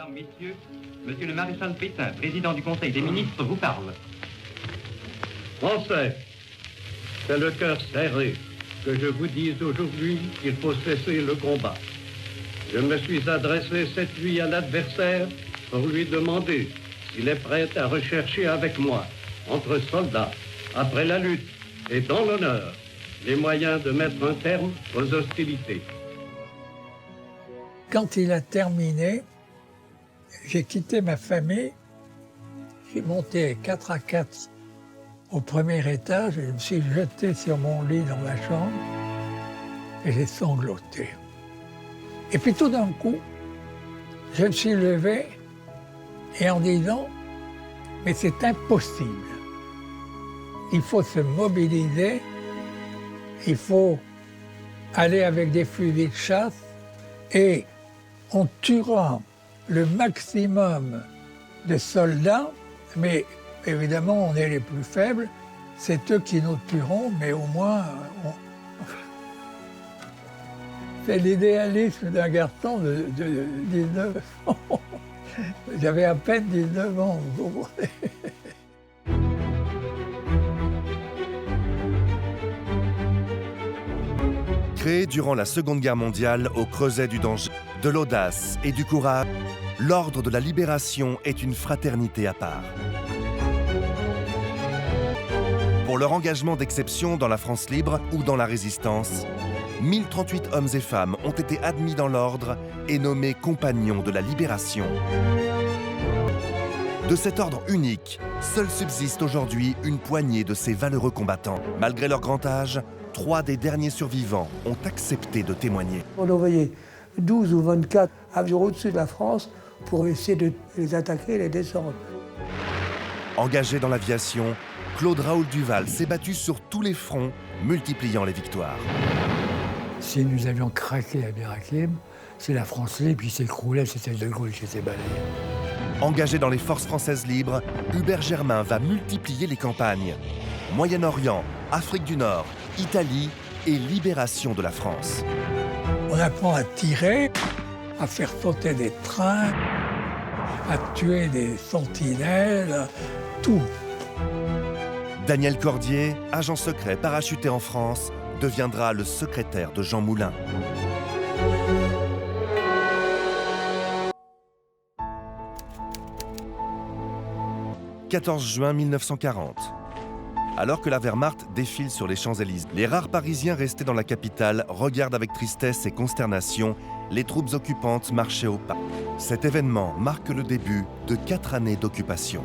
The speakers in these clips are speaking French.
Mesdames, Messieurs, Monsieur le maréchal Pétain, président du Conseil des ministres, vous parle. Français, c'est le cœur serré que je vous dise aujourd'hui qu'il faut cesser le combat. Je me suis adressé cette nuit à l'adversaire pour lui demander s'il est prêt à rechercher avec moi, entre soldats, après la lutte et dans l'honneur, les moyens de mettre un terme aux hostilités. Quand il a terminé, j'ai quitté ma famille, j'ai monté 4 à 4 au premier étage et je me suis jeté sur mon lit dans ma chambre et j'ai sangloté. Et puis tout d'un coup, je me suis levé et en disant « mais c'est impossible, il faut se mobiliser, il faut aller avec des fusils de chasse et on tuera le maximum de soldats, mais évidemment, on est les plus faibles, c'est eux qui nous tueront, mais au moins... C'est l'idéalisme d'un garçon de 19 ans. J'avais à peine 19 ans, vous comprenez. Créé durant la Seconde Guerre mondiale au creuset du danger, de l'audace et du courage, l'Ordre de la Libération est une fraternité à part. Pour leur engagement d'exception dans la France libre ou dans la Résistance, 1038 hommes et femmes ont été admis dans l'ordre et nommés compagnons de la Libération. De cet ordre unique, seul subsiste aujourd'hui une poignée de ces valeureux combattants. Malgré leur grand âge, 3 des derniers survivants ont accepté de témoigner. On envoyait 12 ou 24 avions au-dessus de la France pour essayer de les attaquer et les descendre. Engagé dans l'aviation, Claude Raoul Duval s'est battu sur tous les fronts, multipliant les victoires. Si nous avions craqué à Bir Hakeim, c'est la France libre qui s'écroulait, c'était De Gaulle qui s'est balayé. Engagé dans les forces françaises libres, Hubert Germain va multiplier les campagnes. Moyen-Orient, Afrique du Nord, Italie et libération de la France. On apprend à tirer, à faire sauter des trains, à tuer des sentinelles, tout. Daniel Cordier, agent secret parachuté en France, deviendra le secrétaire de Jean Moulin. « 14 juin 1940. Alors que la Wehrmacht défile sur les Champs-Élysées, les rares Parisiens restés dans la capitale regardent avec tristesse et consternation les troupes occupantes marcher au pas. Cet événement marque le début de 4 années d'occupation.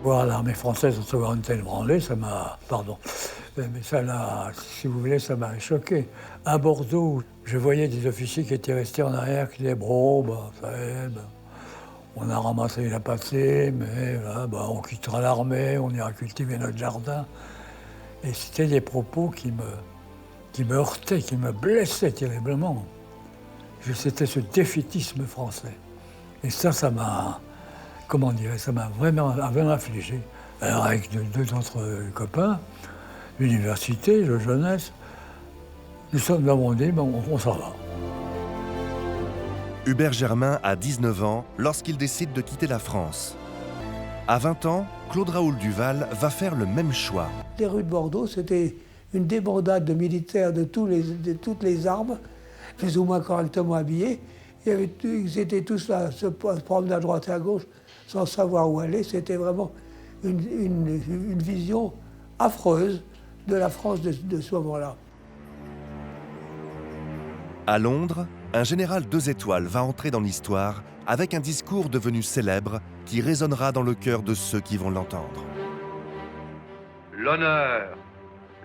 Voir l'armée française recevoir une telle branlée, ça m'a... Pardon. Mais ça l'a... Si vous voulez, ça m'a choqué. À Bordeaux, je voyais des officiers qui étaient restés en arrière, qui disaient « Bon, ça y est, on a ramassé la passée, mais là, on quittera l'armée, on ira cultiver notre jardin. » Et c'était des propos qui me heurtaient, qui me blessaient terriblement. C'était ce défaitisme français. Et ça m'a... Comment dire, ça m'a vraiment affligé. Alors avec deux autres copains, l'université, de jeunesse, nous avons dit, on s'en va. Hubert Germain a 19 ans lorsqu'il décide de quitter la France. À 20 ans, Claude Raoul Duval va faire le même choix. Les rues de Bordeaux, c'était une débandade de militaires de toutes les armes, plus ou moins correctement habillés. Ils étaient tous là, se promener à droite et à gauche, sans savoir où aller. C'était vraiment une vision affreuse de la France de ce moment-là. À Londres, un général 2 étoiles va entrer dans l'histoire avec un discours devenu célèbre qui résonnera dans le cœur de ceux qui vont l'entendre. L'honneur,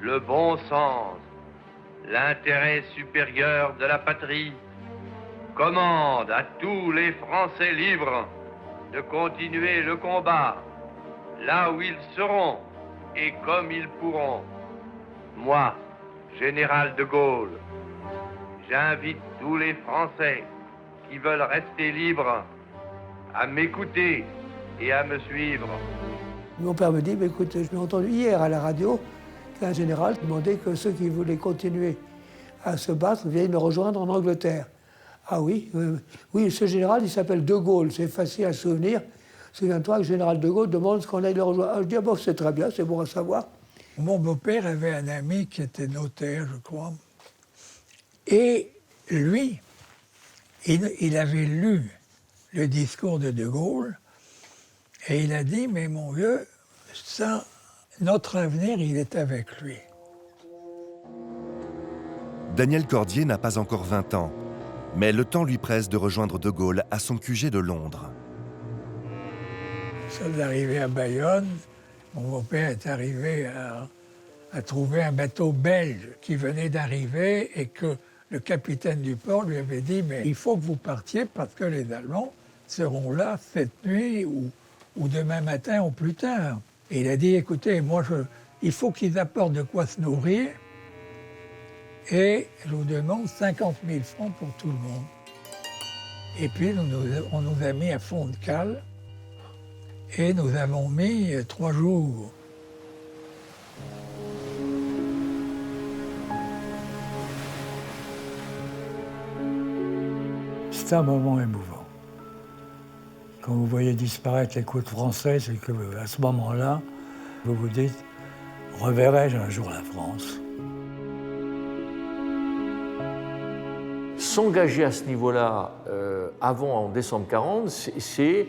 le bon sens, l'intérêt supérieur de la patrie commandent à tous les Français libres de continuer le combat là où ils seront et comme ils pourront. Moi, général de Gaulle, j'invite tous les Français qui veulent rester libres à m'écouter et à me suivre. Mon père me dit, écoute, je l'ai entendu hier à la radio qu'un général demandait que ceux qui voulaient continuer à se battre viennent me rejoindre en Angleterre. Ah oui, oui, ce général, il s'appelle De Gaulle, c'est facile à se souvenir. Souviens-toi que le général De Gaulle demande ce qu'on aille le rejoindre. Ah, je dis, ah bon, c'est très bien, c'est bon à savoir. Mon beau-père avait un ami qui était notaire, je crois. Et lui, il avait lu le discours de Gaulle et il a dit, mais mon vieux, ça, notre avenir, il est avec lui. Daniel Cordier n'a pas encore 20 ans, mais le temps lui presse de rejoindre De Gaulle à son QG de Londres. Nous sommes arrivés à Bayonne. Mon beau-père est arrivé à trouver un bateau belge qui venait d'arriver et que le capitaine du port lui avait dit « mais il faut que vous partiez parce que les Allemands seront là cette nuit ou demain matin ou plus tard ». Et il a dit « écoutez, moi, il faut qu'ils apportent de quoi se nourrir et je vous demande 50 000 francs pour tout le monde ». Et puis on nous a mis à fond de cale et nous avons mis 3 jours. C'est un moment émouvant. Quand vous voyez disparaître les côtes françaises et qu'à ce moment-là, vous vous dites « reverrai-je un jour la France ?» S'engager à ce niveau-là, en décembre 40, c'est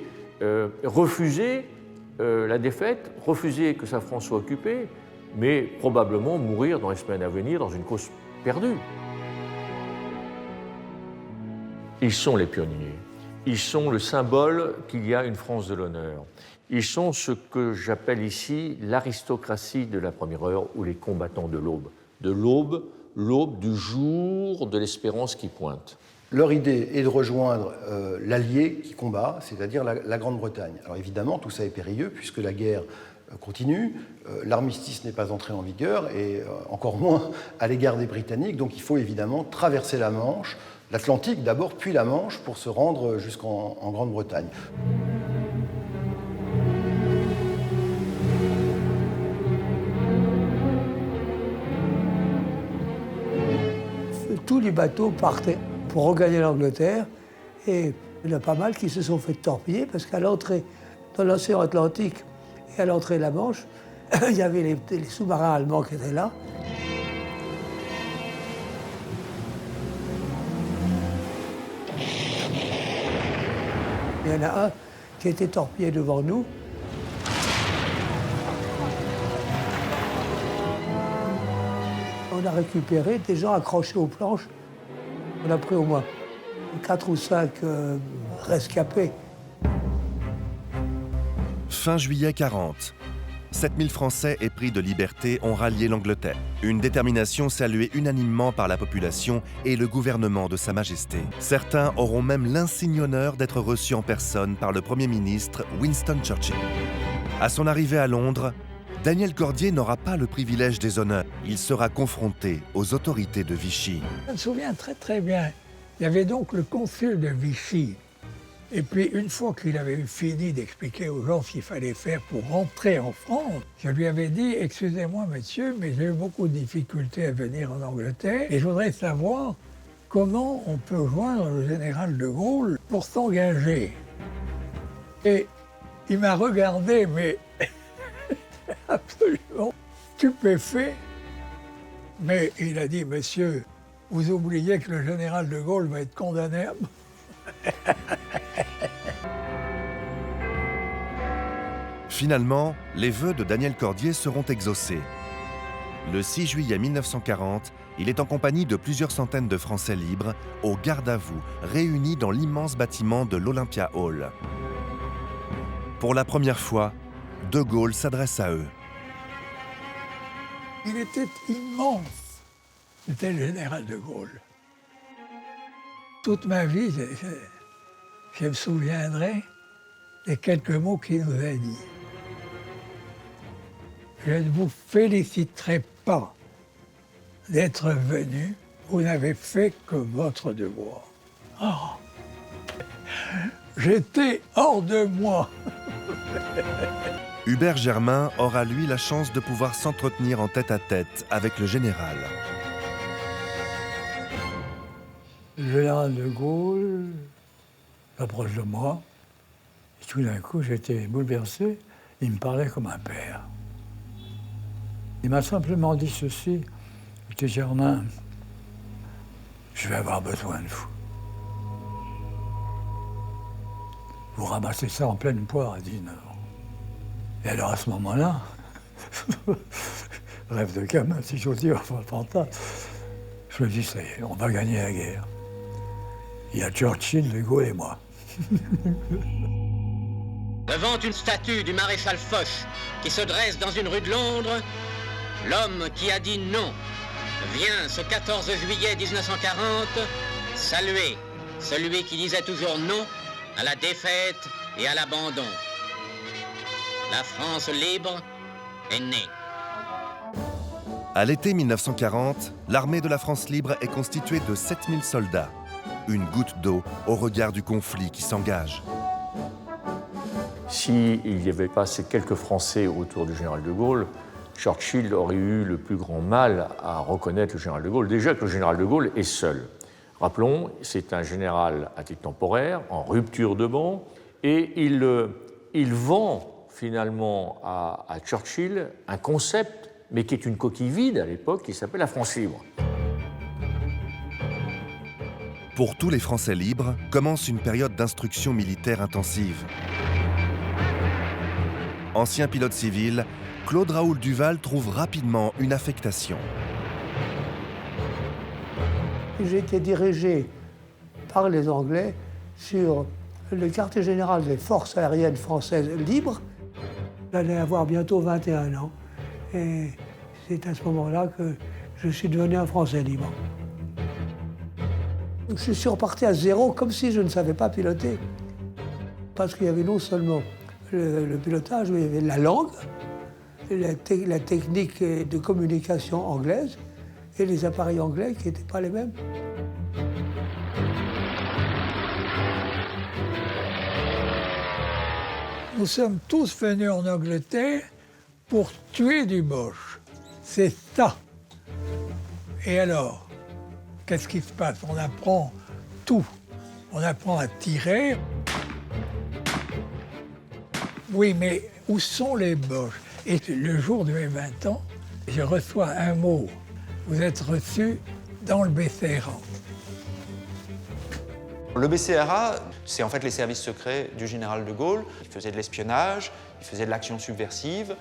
refuser la défaite, refuser que sa France soit occupée, mais probablement mourir dans les semaines à venir dans une cause perdue. Ils sont les pionniers. Ils sont le symbole qu'il y a une France de l'honneur. Ils sont ce que j'appelle ici l'aristocratie de la première heure ou les combattants de l'aube. De l'aube, l'aube du jour de l'espérance qui pointe. Leur idée est de rejoindre l'allié qui combat, c'est-à-dire la Grande-Bretagne. Alors évidemment, tout ça est périlleux puisque la guerre continue, l'armistice n'est pas entré en vigueur et encore moins à l'égard des Britanniques, donc il faut évidemment traverser la Manche, l'Atlantique d'abord, puis la Manche pour se rendre jusqu'en Grande-Bretagne. Tous les bateaux partaient pour regagner l'Angleterre et il y en a pas mal qui se sont fait torpiller parce qu'à l'entrée dans l'océan Atlantique et à l'entrée de la Manche, il y avait les sous-marins allemands qui étaient là. Il y en a un qui a été torpillé devant nous. On a récupéré des gens accrochés aux planches. On a pris au moins 4 ou 5 rescapés. Fin juillet 40. 7000 Français épris de liberté ont rallié l'Angleterre. Une détermination saluée unanimement par la population et le gouvernement de Sa Majesté. Certains auront même l'insigne honneur d'être reçus en personne par le Premier ministre Winston Churchill. À son arrivée à Londres, Daniel Cordier n'aura pas le privilège des honneurs. Il sera confronté aux autorités de Vichy. Je me souviens très très bien. Il y avait donc le consul de Vichy. Et puis, une fois qu'il avait fini d'expliquer aux gens ce qu'il fallait faire pour rentrer en France, je lui avais dit « Excusez-moi, monsieur, mais j'ai eu beaucoup de difficultés à venir en Angleterre et je voudrais savoir comment on peut joindre le général de Gaulle pour s'engager. » Et il m'a regardé, mais absolument stupéfait. Mais il a dit « Monsieur, vous oubliez que le général de Gaulle va être condamné à mort. » Finalement, les vœux de Daniel Cordier seront exaucés. Le 6 juillet 1940, il est en compagnie de plusieurs centaines de Français libres au garde-à-vous, réunis dans l'immense bâtiment de l'Olympia Hall. Pour la première fois, De Gaulle s'adresse à eux. Il était immense. C'était le général de Gaulle. Toute ma vie, je me souviendrai des quelques mots qu'il nous a dit. Je ne vous féliciterai pas d'être venu, vous n'avez fait que votre devoir. Oh. J'étais hors de moi. Hubert Germain aura lui la chance de pouvoir s'entretenir en tête-à-tête avec le général. Le général de Gaulle s'approche de moi, et tout d'un coup, j'étais bouleversé. Il me parlait comme un père. Il m'a simplement dit ceci: écoutez, Germain, je vais avoir besoin de vous. Vous ramassez ça en pleine poire à 19 ans. Et alors, à ce moment-là, rêve de gamin, si j'ose dire, enfin, fantasme, je me dis, ça y est, on va gagner la guerre. Il y a Churchill, De Gaulle et moi. Devant une statue du maréchal Foch qui se dresse dans une rue de Londres, l'homme qui a dit non vient ce 14 juillet 1940 saluer celui qui disait toujours non à la défaite et à l'abandon. La France libre est née. À l'été 1940, l'armée de la France libre est constituée de 7000 soldats. Une goutte d'eau au regard du conflit qui s'engage. S'il n'y avait pas ces quelques Français autour du général de Gaulle, Churchill aurait eu le plus grand mal à reconnaître le général de Gaulle. Déjà que le général de Gaulle est seul. Rappelons, c'est un général à titre temporaire, en rupture de banc, et il vend finalement à Churchill un concept, mais qui est une coquille vide à l'époque, qui s'appelle la France libre. Pour tous les Français libres, commence une période d'instruction militaire intensive. Ancien pilote civil, Claude Raoul Duval trouve rapidement une affectation. J'ai été dirigé par les Anglais sur le quartier général des forces aériennes françaises libres. J'allais avoir bientôt 21 ans. Et c'est à ce moment-là que je suis devenu un Français libre. Je suis reparti à zéro, comme si je ne savais pas piloter. Parce qu'il y avait non seulement le pilotage, mais il y avait la langue, la technique de communication anglaise et les appareils anglais qui n'étaient pas les mêmes. Nous sommes tous venus en Angleterre pour tuer du Boche. C'est ça. Et alors, qu'est-ce qui se passe? On apprend tout. On apprend à tirer. Oui, mais où sont les Boches? Et le jour de mes 20 ans, je reçois un mot. Vous êtes reçu dans le BCRA. Le BCRA, c'est en fait les services secrets du général de Gaulle. Il faisait de l'espionnage, il faisait de l'action subversive,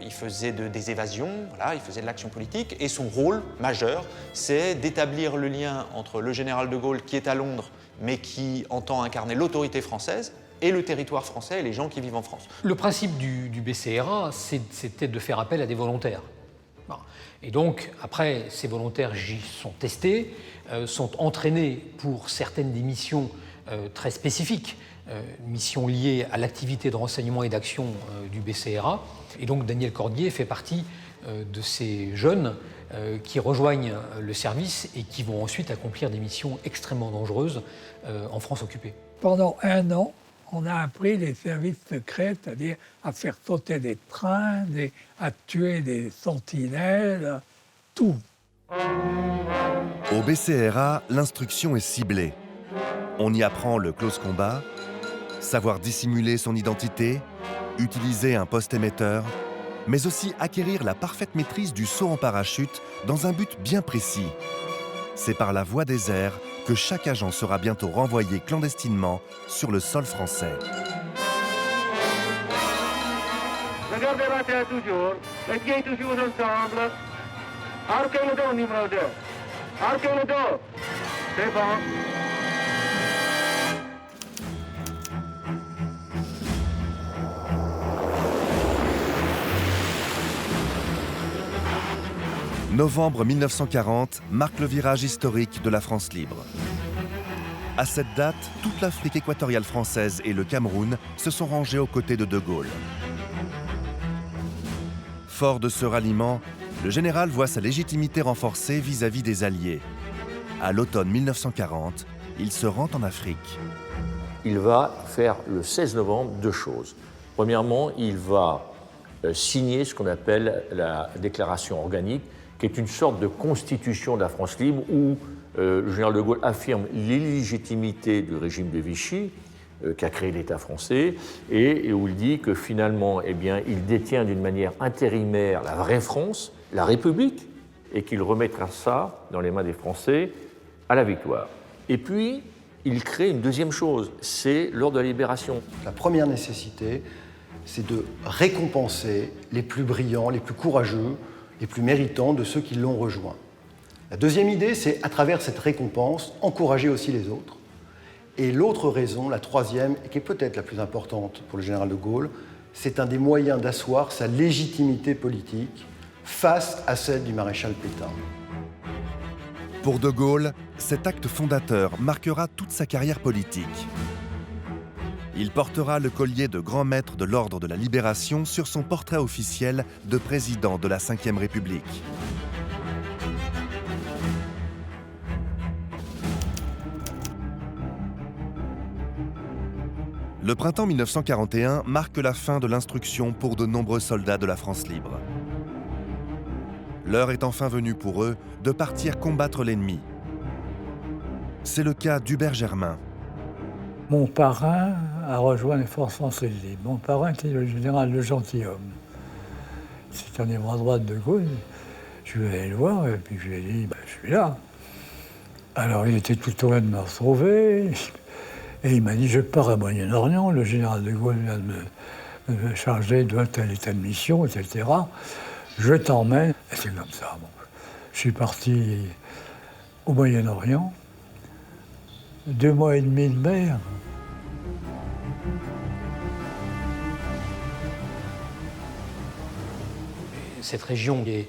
il faisait des évasions, voilà, il faisait de l'action politique. Et son rôle majeur, c'est d'établir le lien entre le général de Gaulle qui est à Londres, mais qui entend incarner l'autorité française, et le territoire français et les gens qui vivent en France. Le principe du BCRA, c'était de faire appel à des volontaires. Et donc, après, ces volontaires sont testés, sont entraînés pour certaines des missions très spécifiques, missions liées à l'activité de renseignement et d'action du BCRA. Et donc, Daniel Cordier fait partie de ces jeunes qui rejoignent le service et qui vont ensuite accomplir des missions extrêmement dangereuses en France occupée. Pendant 1 an, on a appris les services secrets, c'est-à-dire à faire sauter des trains, à tuer des sentinelles, tout. Au BCRA, l'instruction est ciblée. On y apprend le close combat, savoir dissimuler son identité, utiliser un poste émetteur, mais aussi acquérir la parfaite maîtrise du saut en parachute dans un but bien précis. C'est par la voie des airs que chaque agent sera bientôt renvoyé clandestinement sur le sol français. Regardez la terre toujours, les pieds toujours ensemble. Arquez le dos, numéro 2. Arquez le dos. C'est bon. Novembre 1940 marque le virage historique de la France libre. À cette date, toute l'Afrique équatoriale française et le Cameroun se sont rangés aux côtés de De Gaulle. Fort de ce ralliement, le général voit sa légitimité renforcée vis-à-vis des Alliés. À l'automne 1940, il se rend en Afrique. Il va faire le 16 novembre 2 choses. Premièrement, il va signer ce qu'on appelle la déclaration organique, qui est une sorte de constitution de la France libre où le général de Gaulle affirme l'illégitimité du régime de Vichy, qui a créé l'État français, et où il dit que finalement, eh bien, il détient d'une manière intérimaire la vraie France, la République, et qu'il remettra ça dans les mains des Français à la victoire. Et puis, il crée une deuxième chose, c'est l'ordre de la libération. La première nécessité, c'est de récompenser les plus brillants, les plus courageux, les plus méritants de ceux qui l'ont rejoint. La deuxième idée, c'est à travers cette récompense, encourager aussi les autres. Et l'autre raison, la troisième, et qui est peut-être la plus importante pour le général de Gaulle, c'est un des moyens d'asseoir sa légitimité politique face à celle du maréchal Pétain. Pour de Gaulle, cet acte fondateur marquera toute sa carrière politique. Il portera le collier de grand maître de l'Ordre de la Libération sur son portrait officiel de président de la Ve République. Le printemps 1941 marque la fin de l'instruction pour de nombreux soldats de la France libre. L'heure est enfin venue pour eux de partir combattre l'ennemi. C'est le cas d'Hubert Germain. Mon parrain a rejoint les forces françaises libres. Mon parrain était le général Le Gentilhomme. C'est un des bras droits de Gaulle. Je vais aller le voir et puis je lui ai dit « je suis là ». Alors il était tout heureux de me retrouver. Et il m'a dit, je pars à Moyen-Orient, le général de Gaulle vient de me charger de telle et telle mission, etc. Je t'emmène. Et c'est comme ça. Bon. Je suis parti au Moyen-Orient, 2 mois et demi de mer. Cette région, et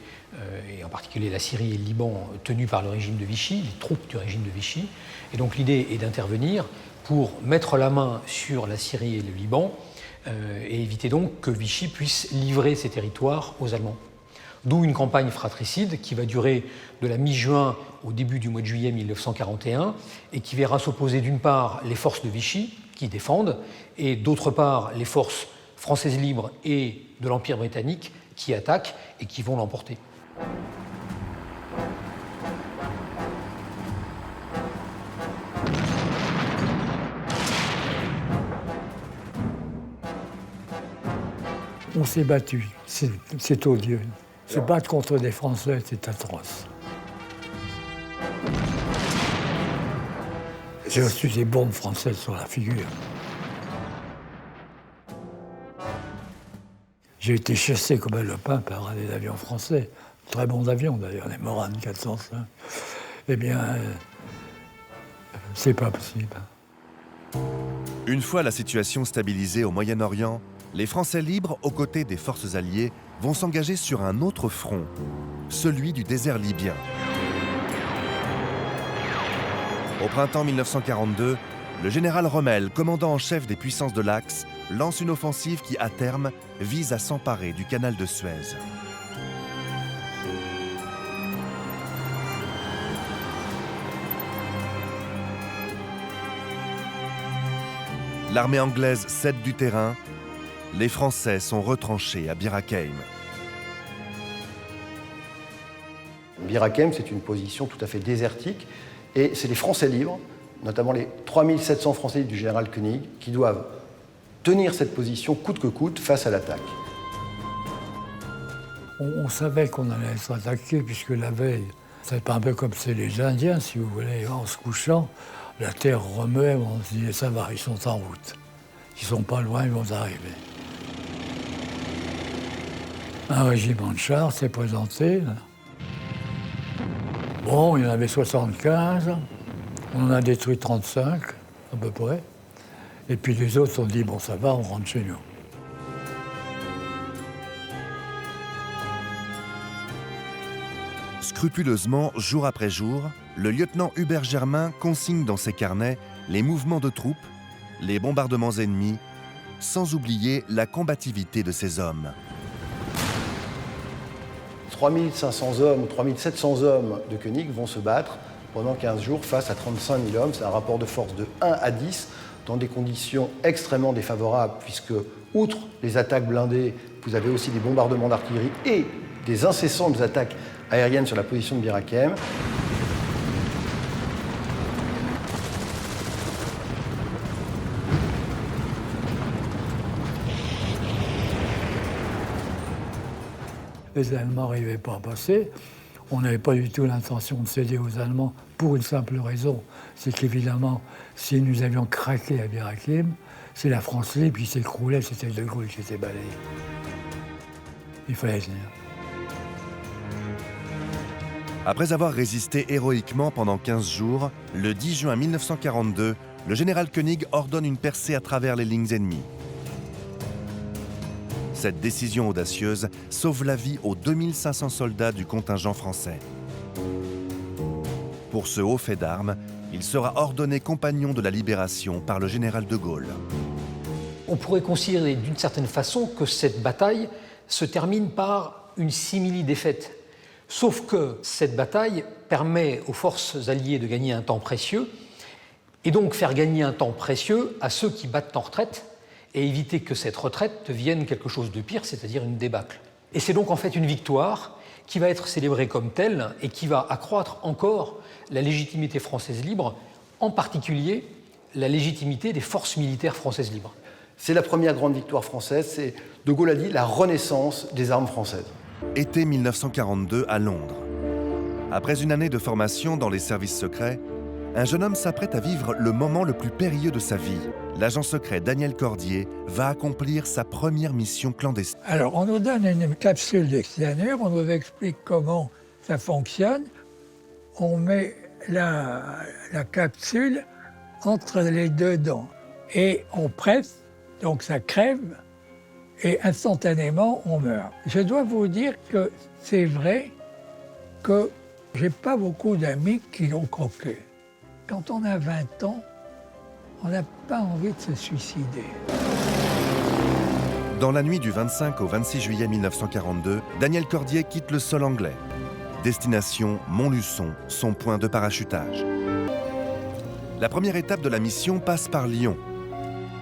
en particulier la Syrie et le Liban, tenue par le régime de Vichy, les troupes du régime de Vichy. Et donc l'idée est d'intervenir pour mettre la main sur la Syrie et le Liban et éviter donc que Vichy puisse livrer ces territoires aux Allemands. D'où une campagne fratricide qui va durer de la mi-juin au début du mois de juillet 1941 et qui verra s'opposer d'une part les forces de Vichy qui défendent et d'autre part les forces françaises libres et de l'Empire britannique qui attaquent et qui vont l'emporter. On s'est battu, c'est odieux. Se battre contre des Français, c'est atroce. J'ai reçu des bombes françaises sur la figure. J'ai été chassé comme un lapin par des avions français, très bons avions d'ailleurs, les Morane 405. Eh bien, c'est pas possible. Une fois la situation stabilisée au Moyen-Orient, les Français libres, aux côtés des forces alliées, vont s'engager sur un autre front, celui du désert libyen. Au printemps 1942, le général Rommel, commandant en chef des puissances de l'Axe, lance une offensive qui, à terme, vise à s'emparer du canal de Suez. L'armée anglaise cède du terrain. Les Français sont retranchés à Bir Hakeim. Bir Hakeim, c'est une position tout à fait désertique, et c'est les Français libres, notamment les 3700 Français libres du général Koenig, qui doivent tenir cette position coûte que coûte face à l'attaque. On savait qu'on allait être attaqué, puisque la veille, c'est un peu comme c'est les Indiens, si vous voulez, en se couchant, la terre remuait, on se disait ça va, ils sont en route. Ils sont pas loin, ils vont arriver. Un régiment de chars s'est présenté. Là. Bon, il y en avait 75, on en a détruit 35, à peu près. Et puis les autres ont dit, bon, ça va, on rentre chez nous. Scrupuleusement, jour après jour, le lieutenant Hubert Germain consigne dans ses carnets les mouvements de troupes, les bombardements ennemis, sans oublier la combativité de ses hommes. 3500 hommes ou 3700 hommes de Koenig vont se battre pendant 15 jours face à 35 000 hommes. C'est un rapport de force de 1 à 10 dans des conditions extrêmement défavorables puisque, outre les attaques blindées, vous avez aussi des bombardements d'artillerie et des incessantes attaques aériennes sur la position de Bir Hakeim. les Allemands n'arrivaient pas à passer. On n'avait pas du tout l'intention de céder aux Allemands pour une simple raison, c'est qu'évidemment, si nous avions craqué à Bir Hakeim, c'est la France libre qui s'écroulait, c'était De Gaulle qui était balayé. Il fallait tenir. Après avoir résisté héroïquement pendant 15 jours, le 10 juin 1942, le général Koenig ordonne une percée à travers les lignes ennemies. Cette décision audacieuse sauve la vie aux 2500 soldats du contingent français. Pour ce haut fait d'armes, il sera ordonné compagnon de la libération par le général de Gaulle. On pourrait considérer d'une certaine façon que cette bataille se termine par une simili-défaite. Sauf que cette bataille permet aux forces alliées de gagner un temps précieux, et donc faire gagner un temps précieux à ceux qui battent en retraite, et éviter que cette retraite devienne quelque chose de pire, c'est-à-dire une débâcle. Et c'est donc en fait une victoire qui va être célébrée comme telle et qui va accroître encore la légitimité française libre, en particulier la légitimité des forces militaires françaises libres. C'est la première grande victoire française, c'est, De Gaulle a dit, la renaissance des armes françaises. Été 1942 à Londres. Après une année de formation dans les services secrets, un jeune homme s'apprête à vivre le moment le plus périlleux de sa vie. L'agent secret Daniel Cordier va accomplir sa première mission clandestine. Alors, on nous donne une capsule de cyanure, on nous explique comment ça fonctionne. On met la capsule entre les deux dents et on presse, donc ça crève et instantanément on meurt. Je dois vous dire que c'est vrai que j'ai pas beaucoup d'amis qui l'ont croqué. Quand on a 20 ans, on n'a pas envie de se suicider. Dans la nuit du 25 au 26 juillet 1942, Daniel Cordier quitte le sol anglais. Destination Montluçon, son point de parachutage. La première étape de la mission passe par Lyon.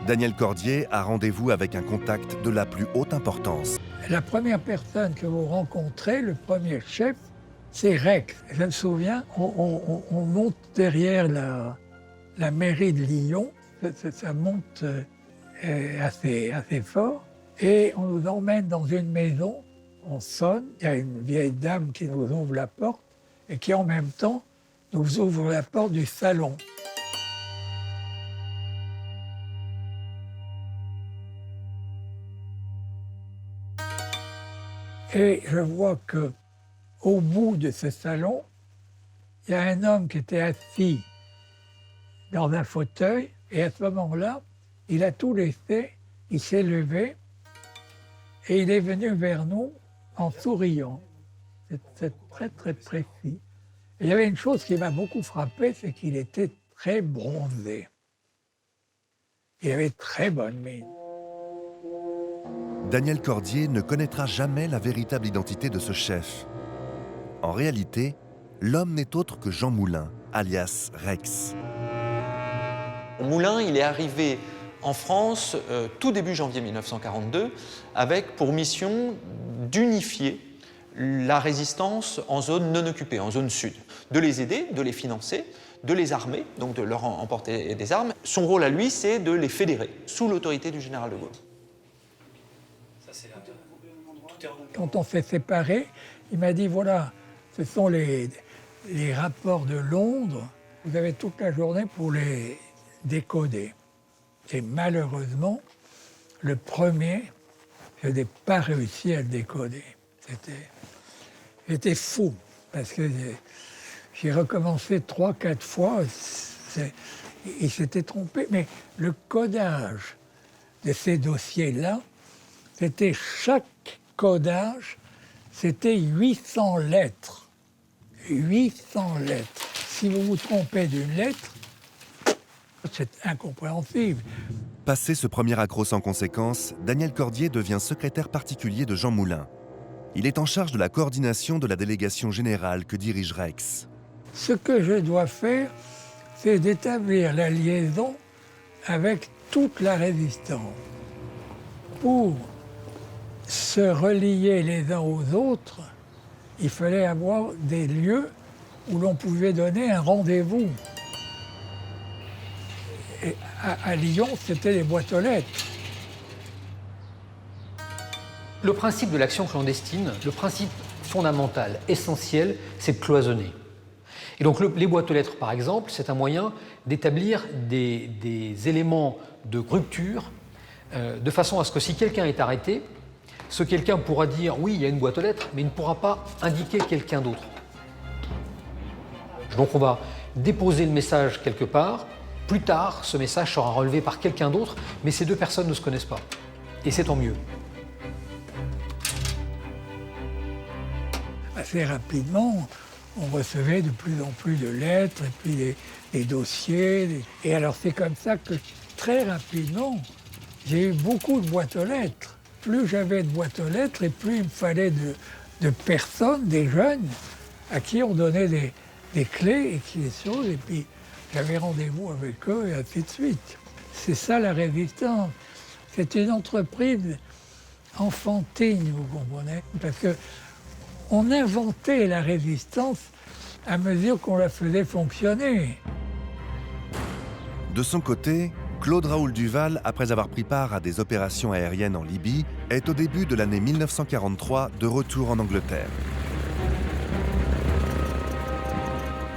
Daniel Cordier a rendez-vous avec un contact de la plus haute importance. La première personne que vous rencontrez, le premier chef, c'est Rex. Je me souviens, on monte derrière la mairie de Lyon, ça monte assez fort, et on nous emmène dans une maison, on sonne, il y a une vieille dame qui nous ouvre la porte, et qui en même temps nous ouvre la porte du salon. Et je vois que au bout de ce salon, il y a un homme qui était assis dans un fauteuil, et à ce moment-là, il a tout laissé, il s'est levé, et il est venu vers nous en souriant. C'est très, très précis. Et il y avait une chose qui m'a beaucoup frappé, c'est qu'il était très bronzé. Il avait très bonne mine. Daniel Cordier ne connaîtra jamais la véritable identité de ce chef. En réalité, l'homme n'est autre que Jean Moulin, alias Rex. Moulin, il est arrivé en France tout début janvier 1942 avec pour mission d'unifier la résistance en zone non occupée, en zone sud, de les aider, de les financer, de les armer, donc de leur emporter des armes. Son rôle à lui, c'est de les fédérer sous l'autorité du général de Gaulle. Quand on s'est séparés, il m'a dit, voilà, ce sont les rapports de Londres, vous avez toute la journée pour les décoder. Et malheureusement, le premier, je n'ai pas réussi à le décoder. J'étais fou, parce que j'ai recommencé 3-4 fois, il s'était trompé. Mais le codage de ces dossiers-là, c'était chaque codage, c'était 800 lettres. 800 lettres. Si vous vous trompez d'une lettre, c'est incompréhensible. Passé ce premier accroc sans conséquence, Daniel Cordier devient secrétaire particulier de Jean Moulin. Il est en charge de la coordination de la délégation générale que dirige Rex. Ce que je dois faire, c'est d'établir la liaison avec toute la résistance. Pour se relier les uns aux autres, il fallait avoir des lieux où l'on pouvait donner un rendez-vous. Et à Lyon, c'était les boîtes aux lettres. Le principe de l'action clandestine, le principe fondamental, essentiel, c'est de cloisonner. Et donc les boîtes aux lettres, par exemple, c'est un moyen d'établir des éléments de rupture de façon à ce que si quelqu'un est arrêté, ce quelqu'un pourra dire oui, il y a une boîte aux lettres, mais il ne pourra pas indiquer quelqu'un d'autre. Donc on va déposer le message quelque part. Plus tard, ce message sera relevé par quelqu'un d'autre, mais ces deux personnes ne se connaissent pas. Et c'est tant mieux. Assez rapidement, on recevait de plus en plus de lettres, et puis des dossiers. Et alors c'est comme ça que très rapidement, j'ai eu beaucoup de boîtes aux lettres. Plus j'avais de boîtes aux lettres, et plus il me fallait de personnes, des jeunes, à qui on donnait des clés et qui les choses, et puis j'avais rendez-vous avec eux, et ainsi de suite. C'est ça la résistance. C'est une entreprise enfantine, vous comprenez? Parce que on inventait la résistance à mesure qu'on la faisait fonctionner. De son côté, Claude Raoul Duval, après avoir pris part à des opérations aériennes en Libye, est au début de l'année 1943 de retour en Angleterre.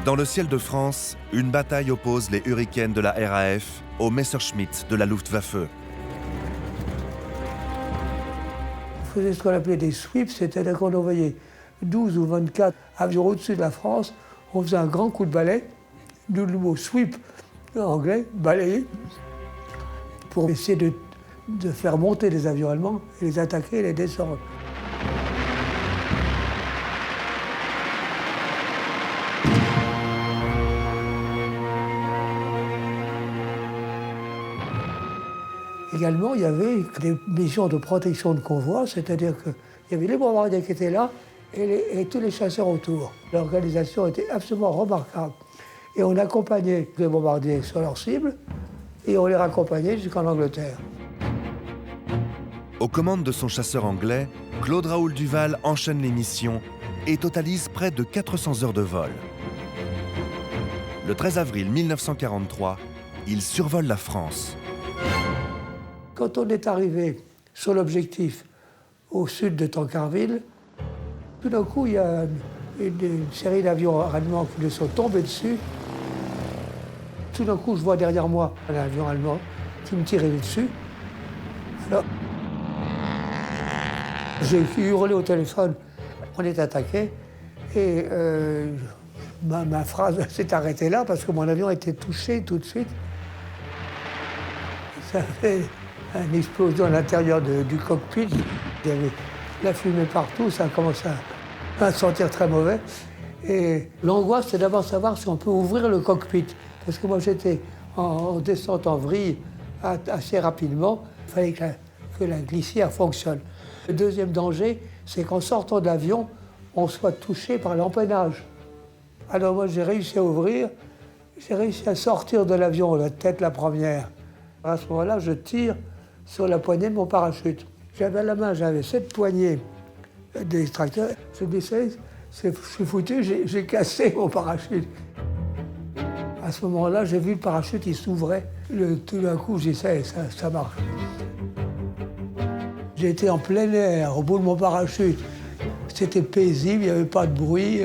Dans le ciel de France, une bataille oppose les Hurricanes de la RAF aux Messerschmitt de la Luftwaffe. On faisait ce qu'on appelait des sweeps, c'est-à-dire qu'on envoyait 12 ou 24 avions au-dessus de la France, on faisait un grand coup de balai, d'où le mot sweep en anglais, balayer, pour essayer de faire monter les avions allemands et les attaquer et les descendre. Également, il y avait des missions de protection de convoi, c'est-à-dire qu'il y avait les bombardiers qui étaient là et tous les chasseurs autour. L'organisation était absolument remarquable. Et on accompagnait les bombardiers sur leur cible et on les raccompagnait jusqu'en Angleterre. Aux commandes de son chasseur anglais, Claude Raoul Duval enchaîne les missions et totalise près de 400 heures de vol. Le 13 avril 1943, il survole la France. Quand on est arrivé sur l'objectif au sud de Tancarville, tout d'un coup, il y a une série d'avions allemands qui nous sont tombés dessus. Tout d'un coup, je vois derrière moi un avion allemand qui me tirait dessus. Alors, j'ai hurlé au téléphone, on est attaqué. Et ma phrase s'est arrêtée là parce que mon avion a été touché tout de suite. Ça fait une explosion à l'intérieur du cockpit. Il y avait la fumée partout, ça a commencé à sentir très mauvais. Et l'angoisse, c'est d'abord savoir si on peut ouvrir le cockpit. Parce que moi, j'étais en descente en vrille assez rapidement. Il fallait que la glissière fonctionne. Le deuxième danger, c'est qu'en sortant de l'avion, on soit touché par l'empennage. Alors moi, j'ai réussi à ouvrir, j'ai réussi à sortir de l'avion, la tête la première. À ce moment-là, je tire sur la poignée de mon parachute. J'avais à la main, j'avais 7 poignées d'extracteur. Je me dis, je suis foutu, j'ai cassé mon parachute. À ce moment-là, j'ai vu le parachute, il s'ouvrait. Tout d'un coup, j'ai dit, ça marche. J'étais en plein air, au bout de mon parachute. C'était paisible, il n'y avait pas de bruit.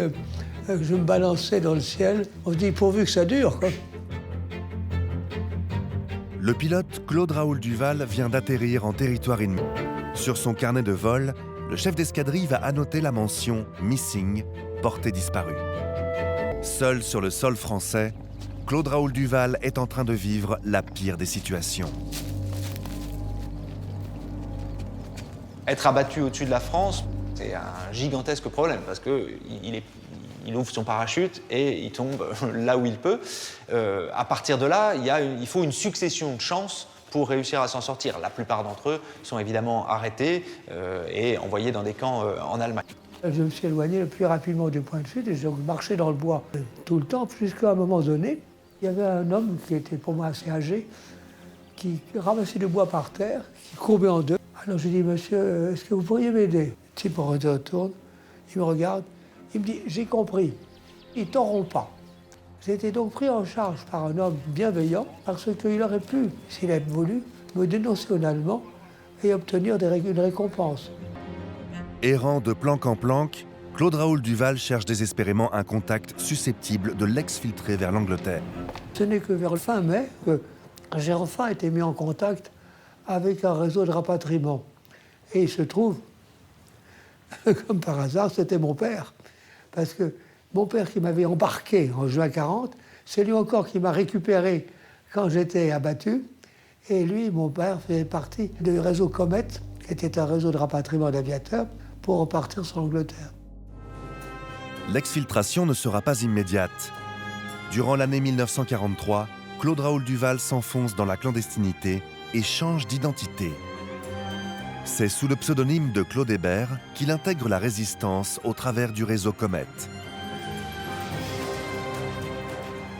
Je me balançais dans le ciel. On se dit, pourvu que ça dure, quoi. Le pilote Claude Raoul Duval vient d'atterrir en territoire ennemi. Sur son carnet de vol, le chef d'escadrille va annoter la mention « Missing », portée disparue. Seul sur le sol français, Claude Raoul Duval est en train de vivre la pire des situations. Être abattu au-dessus de la France, c'est un gigantesque problème parce qu'il ouvre son parachute et il tombe là où il peut. À partir de là, il faut une succession de chances pour réussir à s'en sortir. La plupart d'entre eux sont évidemment arrêtés et envoyés dans des camps en Allemagne. Je me suis éloigné le plus rapidement du point de chute et j'ai marché dans le bois tout le temps jusqu'à un moment donné. Il y avait un homme qui était pour moi assez âgé, qui ramassait du bois par terre, qui courbait en deux. Alors je dis, monsieur, est-ce que vous pourriez m'aider? Le type me retourne, il me regarde, il me dit, j'ai compris, ils t'auront pas. J'ai été donc pris en charge par un homme bienveillant parce qu'il aurait pu, s'il avait voulu, me dénoncer en allemand et obtenir une récompense. Errant de planque en planque, Claude-Raoul Duval cherche désespérément un contact susceptible de l'exfiltrer vers l'Angleterre. Ce n'est que vers le fin mai que j'ai enfin été mis en contact avec un réseau de rapatriement. Et il se trouve, comme par hasard, c'était mon père. Parce que mon père qui m'avait embarqué en juin 40, c'est lui encore qui m'a récupéré quand j'étais abattu. Et lui, mon père, faisait partie du réseau Comet, qui était un réseau de rapatriement d'aviateurs, pour repartir sur l'Angleterre. L'exfiltration ne sera pas immédiate. Durant l'année 1943, Claude-Raoul Duval s'enfonce dans la clandestinité et change d'identité. C'est sous le pseudonyme de Claude Hébert qu'il intègre la résistance au travers du réseau Comet.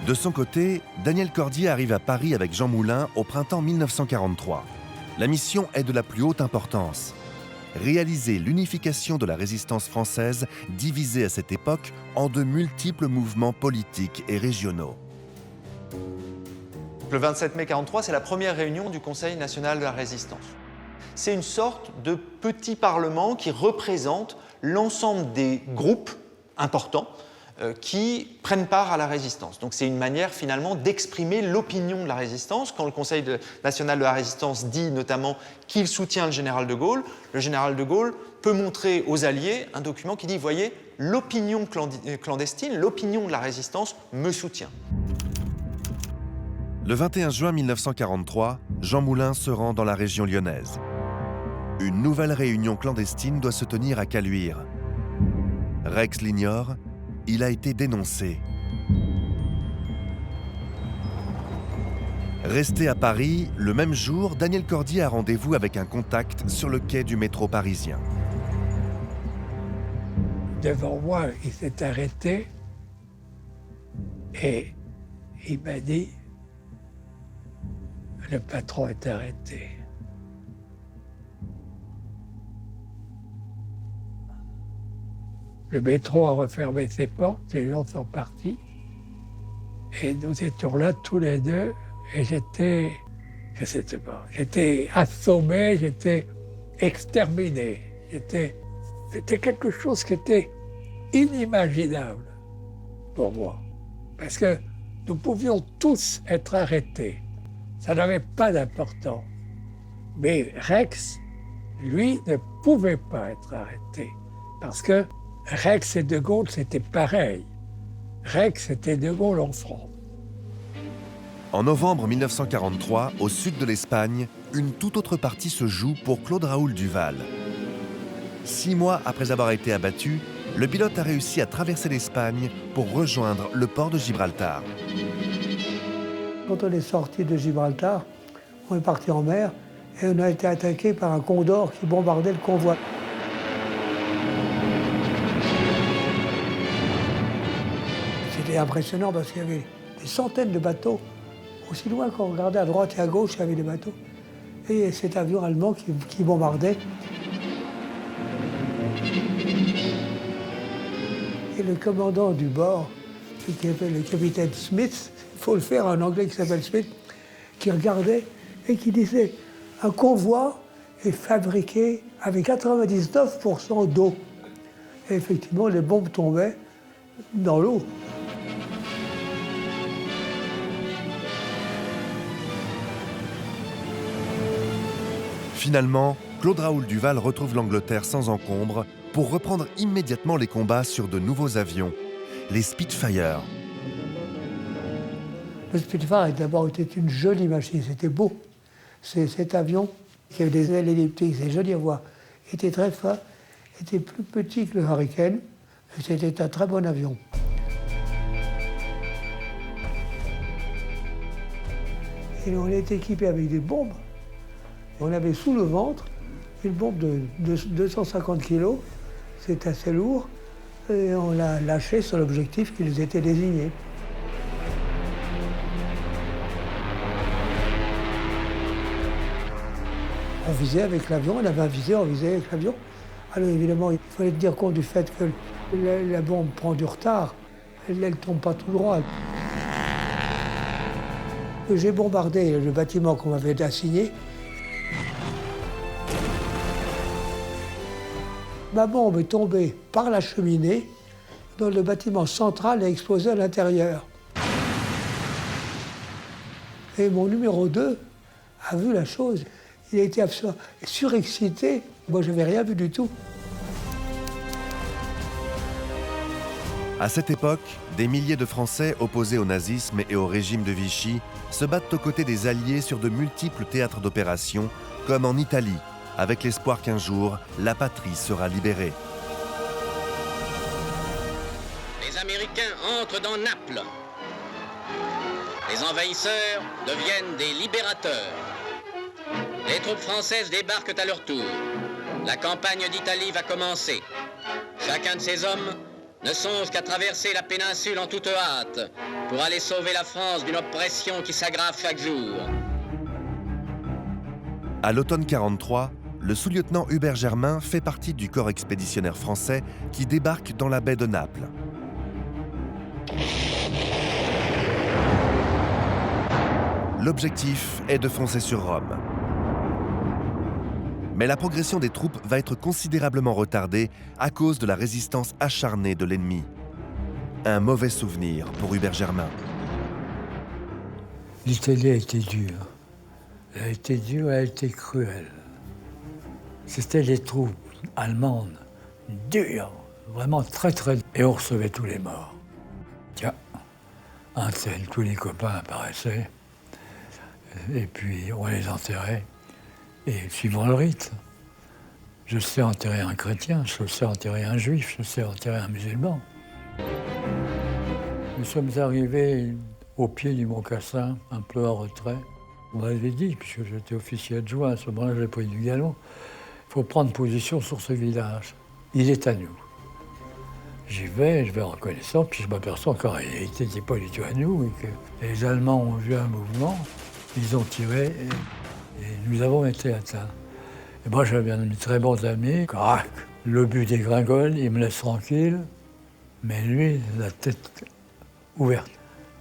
De son côté, Daniel Cordier arrive à Paris avec Jean Moulin au printemps 1943. La mission est de la plus haute importance. Réaliser l'unification de la résistance française divisée à cette époque en de multiples mouvements politiques et régionaux. Le 27 mai 1943, c'est la première réunion du Conseil national de la résistance. C'est une sorte de petit parlement qui représente l'ensemble des groupes importants qui prennent part à la résistance. Donc c'est une manière finalement d'exprimer l'opinion de la résistance. Quand le Conseil national de la résistance dit notamment qu'il soutient le général de Gaulle peut montrer aux Alliés un document qui dit « Voyez, l'opinion clandestine, l'opinion de la résistance me soutient ». Le 21 juin 1943, Jean Moulin se rend dans la région lyonnaise. Une nouvelle réunion clandestine doit se tenir à Caluire. Rex l'ignore, il a été dénoncé. Resté à Paris, le même jour, Daniel Cordier a rendez-vous avec un contact sur le quai du métro parisien. Devant moi, il s'est arrêté et il m'a dit « Le patron est arrêté ». Le métro a refermé ses portes, les gens sont partis. Et nous étions là tous les deux, et j'étais assommé, j'étais exterminé. C'était quelque chose qui était inimaginable pour moi. Parce que nous pouvions tous être arrêtés. Ça n'avait pas d'importance. Mais Rex, lui, ne pouvait pas être arrêté. Parce que Rex et De Gaulle, c'était pareil. Rex était De Gaulle en France. En novembre 1943, au sud de l'Espagne, une toute autre partie se joue pour Claude-Raoul Duval. 6 mois après avoir été abattu, le pilote a réussi à traverser l'Espagne pour rejoindre le port de Gibraltar. Quand on est sorti de Gibraltar, on est parti en mer et on a été attaqué par un Condor qui bombardait le convoi. C'était impressionnant parce qu'il y avait des centaines de bateaux. Aussi loin qu'on regardait à droite et à gauche, il y avait des bateaux. Et cet avion allemand qui bombardait. Et le commandant du bord, qui s'appelle le capitaine Smith, il faut le faire en anglais qui s'appelle Smith, qui regardait et qui disait « Un convoi est fabriqué avec 99% d'eau ». Et effectivement, les bombes tombaient dans l'eau. Finalement, Claude-Raoul Duval retrouve l'Angleterre sans encombre pour reprendre immédiatement les combats sur de nouveaux avions, les Spitfire. Le Spitfire d'abord était une jolie machine, c'était beau. Cet avion qui avait des ailes elliptiques, c'est joli à voir, était très fin, était plus petit que le Hurricane, et c'était un très bon avion. Et on était équipé avec des bombes. On avait sous le ventre une bombe de 250 kg, c'est assez lourd, et on l'a lâché sur l'objectif qui nous était désigné. On visait avec l'avion, on avait un viseur, on visait avec l'avion. Alors évidemment, il fallait tenir compte du fait que la bombe prend du retard, elle ne tombe pas tout droit. J'ai bombardé le bâtiment qu'on m'avait assigné. Ma bombe est tombée par la cheminée dans le bâtiment central et a explosé à l'intérieur. Et mon numéro 2 a vu la chose. Il a été absolument surexcité. Moi, je n'avais rien vu du tout. À cette époque, des milliers de Français opposés au nazisme et au régime de Vichy se battent aux côtés des Alliés sur de multiples théâtres d'opérations, comme en Italie, avec l'espoir qu'un jour, la patrie sera libérée. Les Américains entrent dans Naples. Les envahisseurs deviennent des libérateurs. Les troupes françaises débarquent à leur tour. La campagne d'Italie va commencer. Chacun de ces hommes ne songe qu'à traverser la péninsule en toute hâte pour aller sauver la France d'une oppression qui s'aggrave chaque jour. À l'automne 1943, le sous-lieutenant Hubert Germain fait partie du corps expéditionnaire français qui débarque dans la baie de Naples. L'objectif est de foncer sur Rome. Mais la progression des troupes va être considérablement retardée à cause de la résistance acharnée de l'ennemi. Un mauvais souvenir pour Hubert Germain. L'Italie a été dure. Elle a été dure, elle a été cruelle. C'était les troupes allemandes, dures, vraiment très très dures. Et on recevait tous les morts. Tiens, un tel, tous les copains apparaissaient. Et puis on les enterrait. Et suivant le rite, je sais enterrer un chrétien, je sais enterrer un juif, je sais enterrer un musulman. Nous sommes arrivés au pied du Mont Cassin, un peu en retrait. On m'avait dit, puisque j'étais officier adjoint, à ce moment-là j'ai pris du galon, il faut prendre position sur ce village. Il est à nous. J'y vais, je vais en reconnaissant, puis je m'aperçois qu'en réalité, il n'était pas du tout à nous, et que les Allemands ont vu un mouvement, ils ont tiré, et nous avons été atteints. Et moi, j'avais un très bon ami, crac, le but dégringole, il me laisse tranquille, mais lui, la tête ouverte.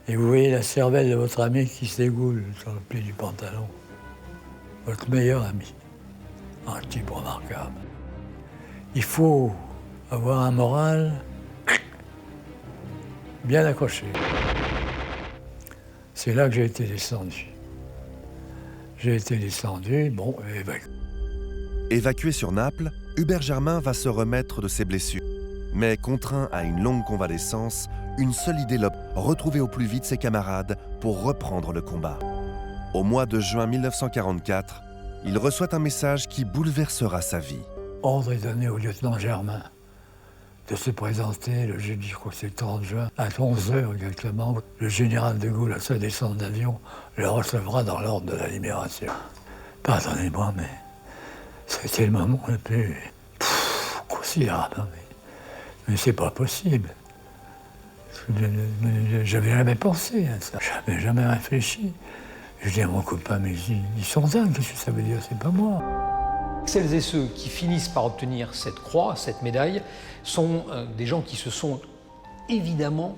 Et vous voyez la cervelle de votre ami qui s'égoule sur le pli du pantalon. Votre meilleur ami. Un type remarquable. Il faut avoir un moral bien accroché. C'est là que j'ai été descendu. J'ai été descendu, bon, évacué. Évacué sur Naples, Hubert Germain va se remettre de ses blessures. Mais contraint à une longue convalescence, une seule idée l'obsède, retrouver au plus vite ses camarades pour reprendre le combat. Au mois de juin 1944, il reçoit un message qui bouleversera sa vie. Ordre est donné au lieutenant Germain de se présenter le jeudi, je crois que c'est le 30 juin, à 11h exactement. Le général de Gaulle, à sa descente d'avion, le recevra dans l'ordre de la libération. Pardonnez-moi, mais c'était le moment le plus considérable. Mais c'est pas possible. J'avais jamais pensé à ça, j'avais jamais réfléchi. Je dis à mon copain, mais ils sont dingues, qu'est-ce que ça veut dire, c'est pas moi. Celles et ceux qui finissent par obtenir cette croix, cette médaille, sont des gens qui se sont évidemment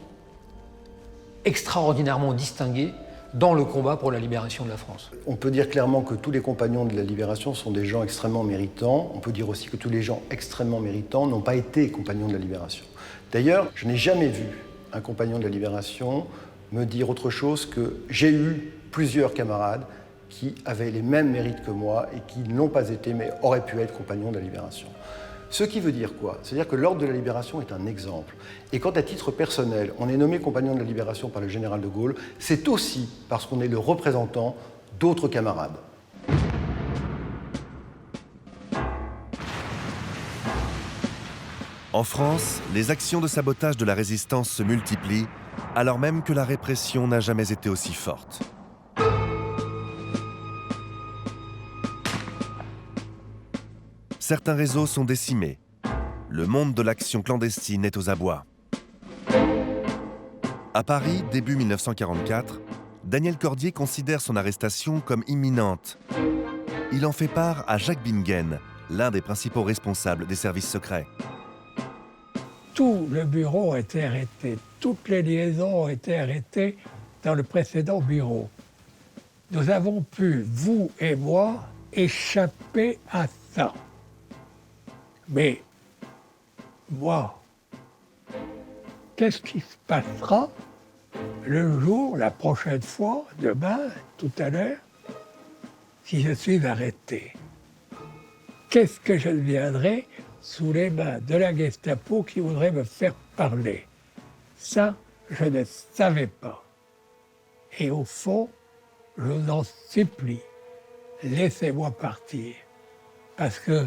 extraordinairement distingués dans le combat pour la libération de la France. On peut dire clairement que tous les compagnons de la libération sont des gens extrêmement méritants. On peut dire aussi que tous les gens extrêmement méritants n'ont pas été compagnons de la libération. D'ailleurs, je n'ai jamais vu un compagnon de la libération me dire autre chose que j'ai eu plusieurs camarades qui avaient les mêmes mérites que moi et qui n'ont pas été mais auraient pu être compagnons de la libération. Ce qui veut dire quoi? C'est-à-dire que l'ordre de la libération est un exemple. Et quand à titre personnel, on est nommé compagnon de la libération par le général de Gaulle, c'est aussi parce qu'on est le représentant d'autres camarades. En France, les actions de sabotage de la résistance se multiplient, alors même que la répression n'a jamais été aussi forte. Certains réseaux sont décimés. Le monde de l'action clandestine est aux abois. À Paris, début 1944, Daniel Cordier considère son arrestation comme imminente. Il en fait part à Jacques Bingen, l'un des principaux responsables des services secrets. Tout le bureau a été arrêté. Toutes les liaisons ont été arrêtées dans le précédent bureau. Nous avons pu, vous et moi, échapper à ça. Mais moi, qu'est-ce qui se passera le jour, la prochaine fois, demain, tout à l'heure, si je suis arrêté? Qu'est-ce que je deviendrai sous les mains de la Gestapo qui voudrait me faire parler? Ça, je ne savais pas. Et au fond, je vous en supplie, laissez-moi partir. Parce que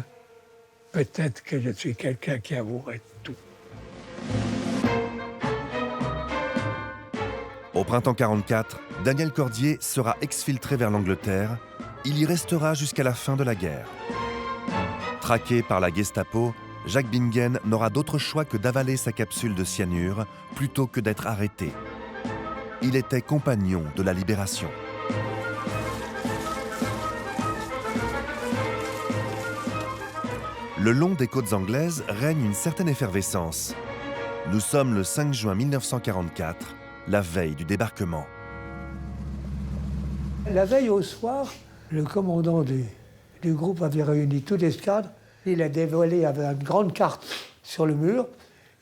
peut-être que je suis quelqu'un qui avouerait tout. Au printemps 1944, Daniel Cordier sera exfiltré vers l'Angleterre. Il y restera jusqu'à la fin de la guerre. Traqué par la Gestapo, Jacques Bingen n'aura d'autre choix que d'avaler sa capsule de cyanure plutôt que d'être arrêté. Il était compagnon de la libération. Le long des côtes anglaises règne une certaine effervescence. Nous sommes le 5 juin 1944, la veille du débarquement. La veille au soir, le commandant du groupe avait réuni toute l'escadre. Il a dévoilé avec une grande carte sur le mur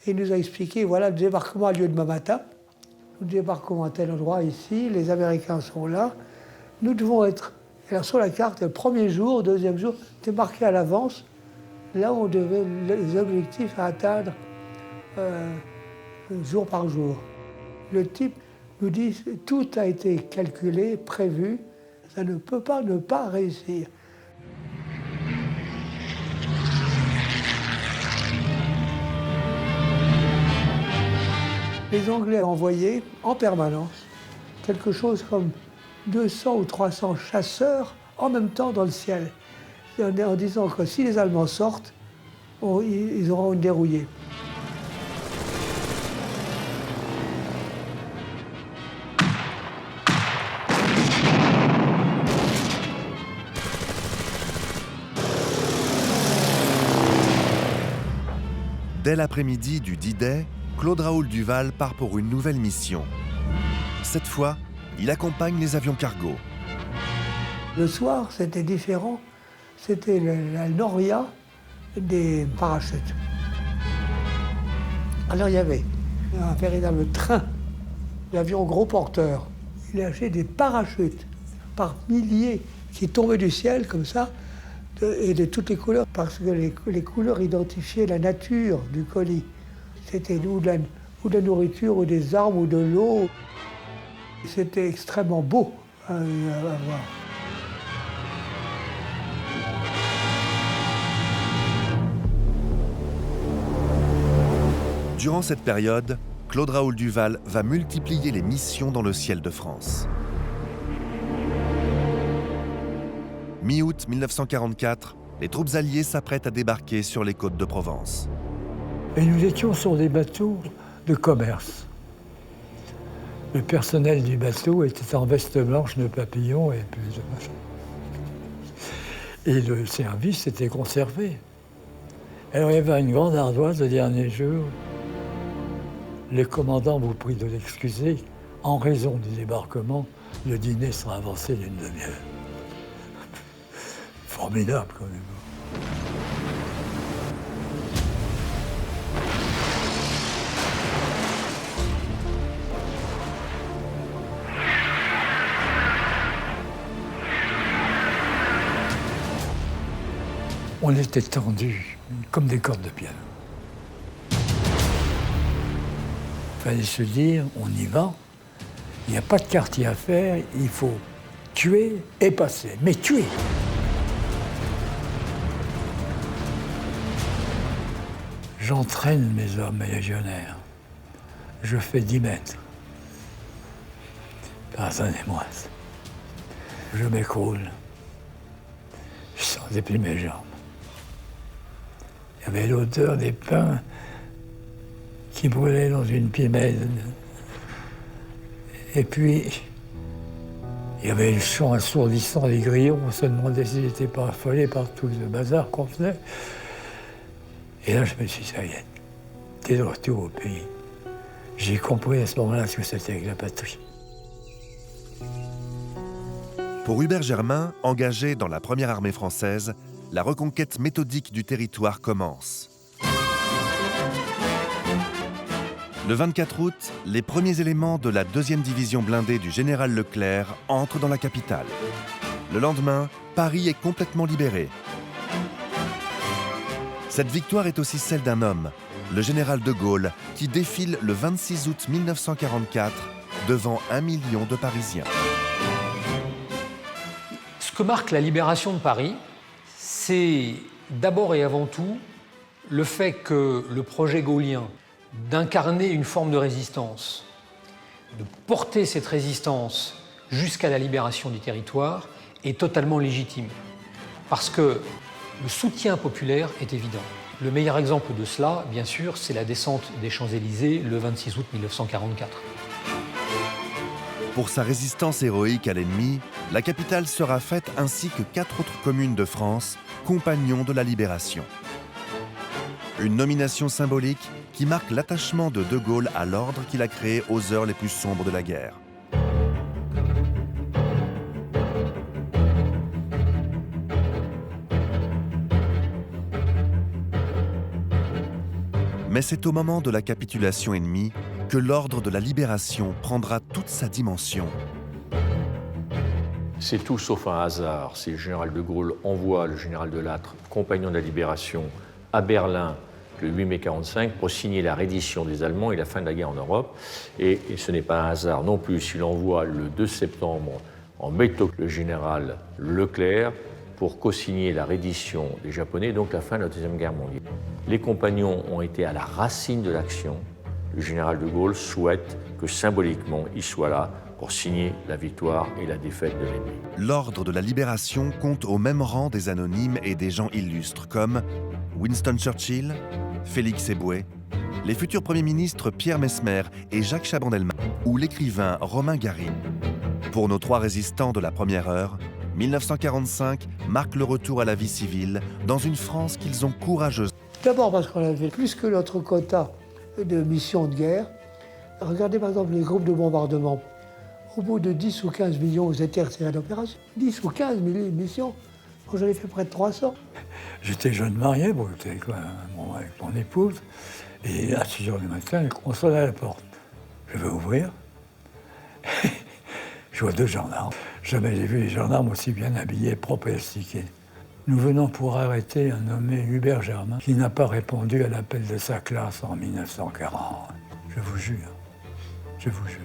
et il nous a expliqué, voilà, le débarquement a lieu demain matin. Nous débarquons à tel endroit ici, les Américains sont là. Nous devons être, alors sur la carte, le premier jour, deuxième jour, c'était marqué à l'avance, là où on devait les objectifs à atteindre jour par jour. Le type nous dit, tout a été calculé, prévu, ça ne peut pas ne pas réussir. Les Anglais envoyaient en permanence quelque chose comme 200 ou 300 chasseurs en même temps dans le ciel, en disant que si les Allemands sortent, ils auront une dérouillée. Dès l'après-midi du D-Day, Claude Raoul Duval part pour une nouvelle mission. Cette fois, il accompagne les avions cargo. Le soir, c'était différent. C'était la noria des parachutes. Alors il y avait un véritable train d'avions gros porteurs. Il lâchait des parachutes par milliers qui tombaient du ciel comme ça, et de toutes les couleurs, parce que les couleurs identifiaient la nature du colis. C'était ou de la nourriture, ou des arbres, ou de l'eau. C'était extrêmement beau à voir. Durant cette période, Claude Raoul Duval va multiplier les missions dans le ciel de France. Mi-août 1944, les troupes alliées s'apprêtent à débarquer sur les côtes de Provence. Et nous étions sur des bateaux de commerce. Le personnel du bateau était en veste blanche de papillon et puis et le service était conservé. Alors il y avait une grande ardoise le dernier jour. Le commandant vous prie de l'excuser. En raison du débarquement, le dîner sera avancé d'une demi-heure. Formidable quand même. On était tendus, comme des cordes de piano. Il fallait se dire, on y va, il n'y a pas de quartier à faire, il faut tuer et passer, mais tuer. J'entraîne mes hommes légionnaires. Je fais 10 mètres. Pardonnez-moi. Je m'écroule. Je sentais plus mes jambes. Il y avait l'odeur des pains qui brûlaient dans une pimelle. Et puis, il y avait le chant assourdissant des grillons. On se demandait s'ils n'étaient pas affolés par tout le bazar qu'on faisait. Et là, je me suis dit, ça y est, t'es de retour au pays. J'ai compris à ce moment-là ce que c'était que la patrie. Pour Hubert Germain, engagé dans la première armée française, la reconquête méthodique du territoire commence. Le 24 août, les premiers éléments de la 2e division blindée du général Leclerc entrent dans la capitale. Le lendemain, Paris est complètement libéré. Cette victoire est aussi celle d'un homme, le général de Gaulle, qui défile le 26 août 1944 devant 1 million de Parisiens. Ce que marque la libération de Paris, c'est d'abord et avant tout le fait que le projet gaullien d'incarner une forme de résistance, de porter cette résistance jusqu'à la libération du territoire est totalement légitime. Parce que le soutien populaire est évident. Le meilleur exemple de cela, bien sûr, c'est la descente des Champs-Élysées le 26 août 1944. Pour sa résistance héroïque à l'ennemi, la capitale sera faite ainsi que 4 autres communes de France, compagnons de la libération. Une nomination symbolique qui marque l'attachement de De Gaulle à l'ordre qu'il a créé aux heures les plus sombres de la guerre. Mais c'est au moment de la capitulation ennemie que l'ordre de la libération prendra toute sa dimension. C'est tout sauf un hasard si le général de Gaulle envoie le général de Lattre, compagnon de la libération, à Berlin le 8 mai 1945 pour signer la reddition des Allemands et la fin de la guerre en Europe. Et ce n'est pas un hasard non plus s'il envoie le 2 septembre en métaux le général Leclerc pour co-signer la reddition des Japonais, donc la fin de la Deuxième Guerre mondiale. Les compagnons ont été à la racine de l'action. Le général de Gaulle souhaite que symboliquement il soit là pour signer la victoire et la défaite de l'ennemi. L'ordre de la libération compte au même rang des anonymes et des gens illustres comme Winston Churchill, Félix Éboué, les futurs premiers ministres Pierre Messmer et Jacques Chaban-Delmas ou l'écrivain Romain Gary. Pour nos 3 résistants de la première heure, 1945 marque le retour à la vie civile dans une France qu'ils ont courageusement. D'abord parce qu'on avait plus que notre quota de missions de guerre. Regardez par exemple les groupes de bombardement. Au bout de 10 ou 15 millions, vous étiez retirés d'opération. 10 ou 15 missions, j'en ai fait près de 300. J'étais jeune marié, bon, j'étais avec mon épouse, et à 6 h du matin, on sonne à la porte. Je vais ouvrir. Je vois 2 gendarmes. Jamais j'ai vu les gendarmes aussi bien habillés, propres et astiqués. Nous venons pour arrêter un nommé Hubert Germain qui n'a pas répondu à l'appel de sa classe en 1940. Je vous jure. Je vous jure.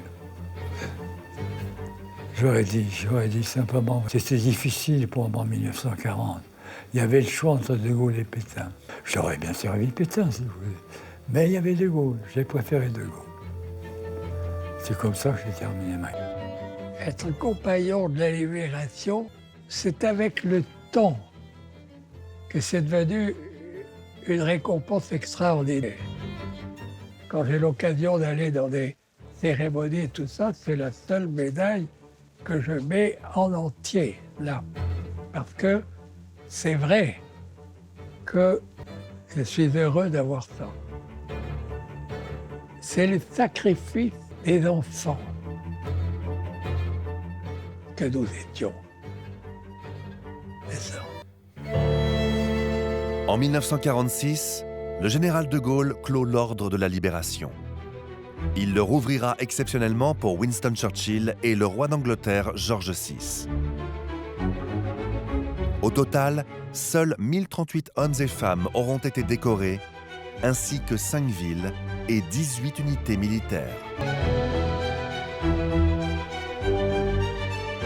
J'aurais dit simplement, c'était difficile pour moi en 1940. Il y avait le choix entre De Gaulle et Pétain. J'aurais bien servi Pétain, si vous voulez. Mais il y avait De Gaulle, j'ai préféré De Gaulle. C'est comme ça que j'ai terminé ma guerre. Être compagnon de la libération, c'est avec le temps que c'est devenu une récompense extraordinaire. Quand j'ai l'occasion d'aller dans des cérémonies et tout ça, c'est la seule médaille que je mets en entier, là. Parce que c'est vrai que je suis heureux d'avoir ça. C'est le sacrifice des enfants que nous étions. C'est ça. En 1946, le général de Gaulle clôt l'ordre de la libération. Il le rouvrira exceptionnellement pour Winston Churchill et le roi d'Angleterre George VI. Au total, seuls 1038 hommes et femmes auront été décorés, ainsi que 5 villes et 18 unités militaires.